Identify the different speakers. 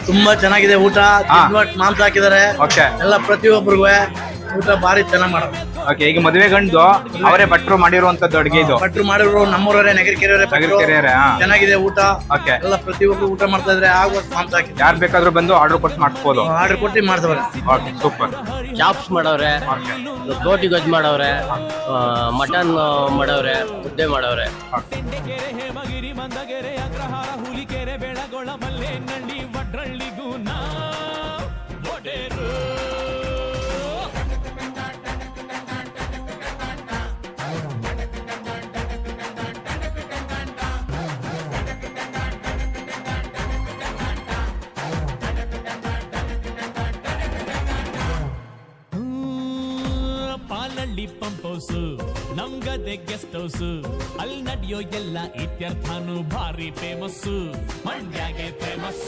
Speaker 1: ತುಂಬಾ ಚೆನ್ನಾಗಿದೆ ಊಟ. ಮಾಂಸ ಹಾಕಿದ್ದಾರೆ.
Speaker 2: ಓಕೆ
Speaker 1: ಎಲ್ಲ ಪ್ರತಿಯೊಬ್ಬರಿಗೂ ಊಟ ಭಾರಿ ಚೆನ್ನಾಗಿ ಮಾಡೋದು.
Speaker 2: ಓಕೆ, ಈಗ ಮದುವೆ ಗಂಡು ಅವರೇ ಭಟ್ರು ಮಾಡಿರುವಂತದ್ದು ಅಡುಗೆ ಇದು.
Speaker 1: ಭಟ್ರು ಮಾಡಿರೋ ನಮ್ಮೂರವರೇ ನಗರಕೆರೆಯವರೇ ಚೆನ್ನಾಗಿದೆ ಊಟ.
Speaker 2: ಓಕೆ,
Speaker 1: ಎಲ್ಲ ಪ್ರತಿಯೊಬ್ಬರು ಊಟ ಮಾಡ್ತಾ ಇದ್ರೆ ಆಗುವಷ್ಟು ಮಾಂಸ ಹಾಕಿದ್ದಾರೆ.
Speaker 2: ಯಾರು ಬೇಕಾದ್ರೂ ಬಂದು ಆರ್ಡರ್ ಕೊಟ್ಟು ಮಾಡಿಸ್ಬೋದು.
Speaker 1: ಆರ್ಡರ್ ಕೊಟ್ಟು ಮಾಡ್ತಾರೆ.
Speaker 2: Okay, super.
Speaker 3: ಚಾಪ್ಸ್ ಮಾಡವ್ರೆ, ಗೋಟಿ ಗೊಜ್ಜು ಮಾಡವ್ರೆ, ಮಟನ್ ಮಾಡವ್ರೆ, ಮುದ್ದೆ ಮಾಡವ್ರೆ.
Speaker 4: ಪಾಲಳ್ಳಿ ಪಂಪ್ ಹೌಸ್ ನಮ್ಗದೆ ಗೆಸ್ಟ್ ಹೌಸ್, ಅಲ್ಲಿ ನಡೆಯೋ ಎಲ್ಲ ಇತ್ಯರ್ಥನು ಭಾರಿ ಫೇಮಸ್, ಮಂಡ್ಯಗೆ ಫೇಮಸ್.